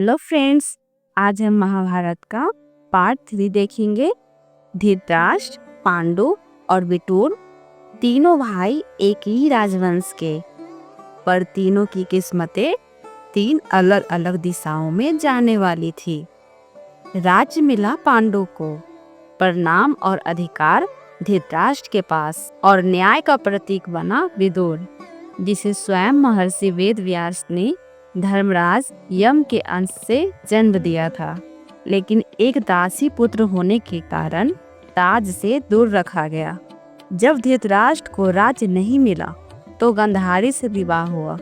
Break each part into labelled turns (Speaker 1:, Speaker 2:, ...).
Speaker 1: Hello friends, आज हम महाभारत का पार्ट 3 देखेंगे। धृतराष्ट्र, पांडु और विटुर तीनों भाई एक ही राजवंश के, पर तीनों की किस्मतें तीन अलग अलग दिशाओं में जाने वाली थी। राज्य मिला पांडु को, पर नाम और अधिकार धृतराष्ट्र के पास, और न्याय का प्रतीक बना विदुर, जिसे स्वयं महर्षि वेदव्यास ने धर्मराज यम के अंश से जन्म दिया था, लेकिन एक दासी पुत्र होने के कारण ताज से दूर रखा गया। जब धृतराष्ट्र को राज्य नहीं मिला तो गंधारी से विवाह हुआ,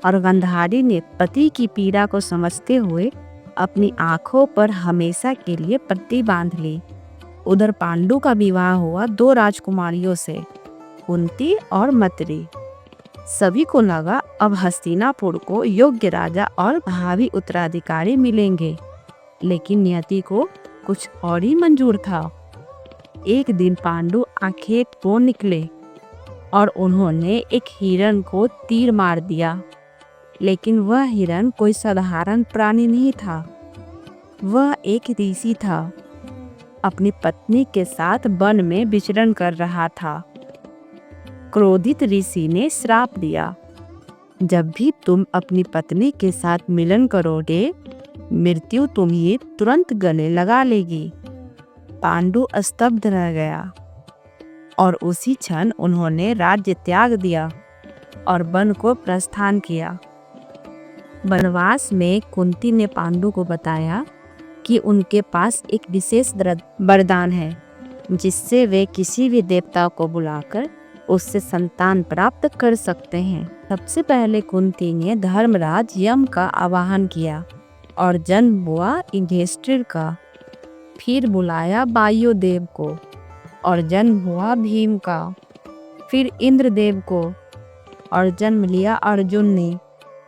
Speaker 1: और गंधारी ने पति की पीड़ा को समझते हुए अपनी आंखों पर हमेशा के लिए पट्टी बांध ली। उधर पांडु का विवाह हुआ 2 राजकुमारियों से, कुंती और मत्री। सभी को लगा अब हस्तिनापुर को योग्य राजा और भावी उत्तराधिकारी मिलेंगे, लेकिन नियति को कुछ और ही मंजूर था। एक दिन पांडु आखेट को निकले और उन्होंने एक हिरण को तीर मार दिया, लेकिन वह हिरण कोई साधारण प्राणी नहीं था। वह एक ऋषि था, अपनी पत्नी के साथ वन में विचरण कर रहा था। क्रोधित ऋषि ने श्राप दिया, जब भी तुम अपनी पत्नी के साथ मिलन करोगे, मृत्यु तुम्हें तुरंत गले लगा लेगी। पांडु स्तब्ध रह गया, और उसी क्षण उन्होंने राज्य त्याग दिया और वन को प्रस्थान किया। वनवास में कुंती ने पांडु को बताया कि उनके पास एक विशेष वरदान है, जिससे वे किसी भी देवता को बुलाकर उससे संतान प्राप्त कर सकते हैं। सबसे पहले कुंती ने धर्मराज यम का आवाहन किया और जन्म हुआ युधिष्ठिर का। फिर बुलाया वायुदेव को और जन्म हुआ भीम का। फिर इंद्रदेव को और जन्म लिया अर्जुन ने।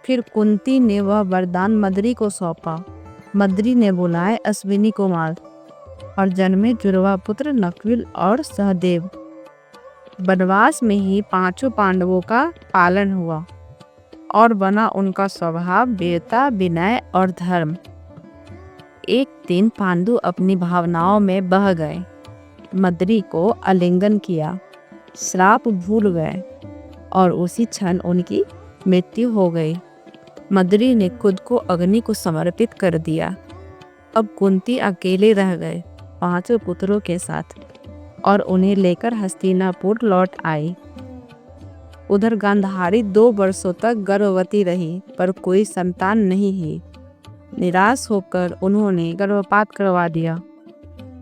Speaker 1: फिर कुंती ने वह वरदान मद्री को सौंपा। मद्री ने बुलाए अश्विनी कुमार और जन्मे जुड़वा पुत्र नकुल और सहदेव। वनवास में ही 5 पांडवों का पालन हुआ और बना उनका स्वभाव वीरता, विनय और धर्म। एक दिन पांडु अपनी भावनाओं में बह गए, मद्री को आलिंगन किया, श्राप भूल गए और उसी क्षण उनकी मृत्यु हो गई। मद्री ने खुद को अग्नि को समर्पित कर दिया। अब कुंती अकेले रह गए 5 पुत्रों के साथ, और उन्हें लेकर हस्तिनापुर लौट आई। उधर गांधारी 2 वर्षों तक गर्भवती रही, पर कोई संतान नहीं हुई। निराश होकर उन्होंने गर्भपात करवा दिया।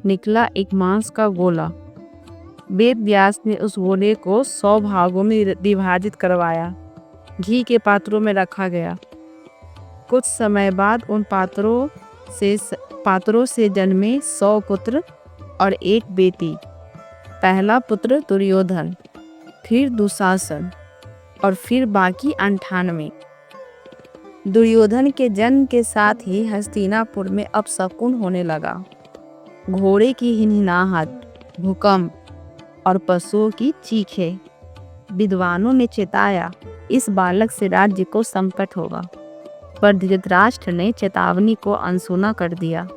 Speaker 1: निकला एक मांस का गोला। वेदव्यास ने उस गोले को 100 भागों में विभाजित करवाया। घी के पात्रों में रखा गया। कुछ समय बाद उन पात्रों से जन्मे 100 पुत्र और एक बेटी। पहला पुत्र दुर्योधन, फिर दुशासन और फिर बाकी 98। दुर्योधन के जन्म के साथ ही हस्तिनापुर में अपशकुन होने लगा। घोड़े की हिनहिनाहट, भूकंप और पशुओं की चीखें। विद्वानों ने चेताया, इस बालक से राज्य को संकट होगा, पर धृतराष्ट्र ने चेतावनी को अनसुना कर दिया।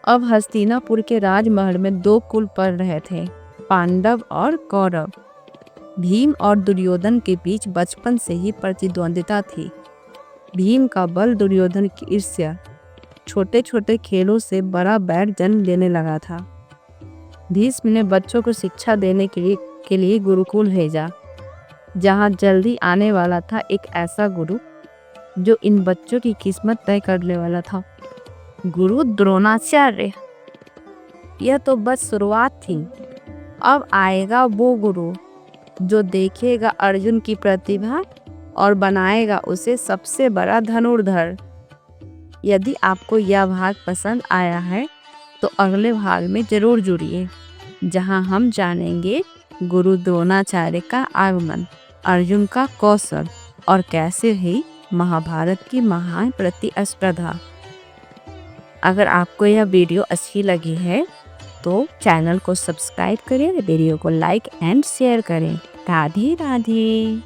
Speaker 1: अब हस्तिनापुर के राजमहल में 2 कुल पल रहे थे, पांडव और कौरव। भीम और दुर्योधन के बीच बचपन से ही प्रतिद्वंदिता थी। भीम का बल दुर्योधन की ईर्ष्या। छोटे छोटे खेलों से बड़ा बैर जन्म लेने लगा था। भीष्म ने बच्चों को शिक्षा देने के लिए गुरुकुल भेजा, जहां जल्दी आने वाला था एक ऐसा गुरु जो इन बच्चों की किस्मत तय करने वाला था। गुरु द्रोणाचार्य। यह तो बस शुरुआत थी। अब आएगा वो गुरु जो देखेगा अर्जुन की प्रतिभा और बनाएगा उसे सबसे बड़ा धनुर्धर। यदि आपको यह भाग पसंद आया है तो अगले भाग में जरूर जुड़िए, जहां हम जानेंगे गुरु द्रोणाचार्य का आगमन, अर्जुन का कौशल और कैसे हुई महाभारत की महान प्रतिस्पर्धा। अगर आपको यह वीडियो अच्छी लगी है तो चैनल को सब्सक्राइब करें, वीडियो को लाइक एंड शेयर करें। राधे राधे।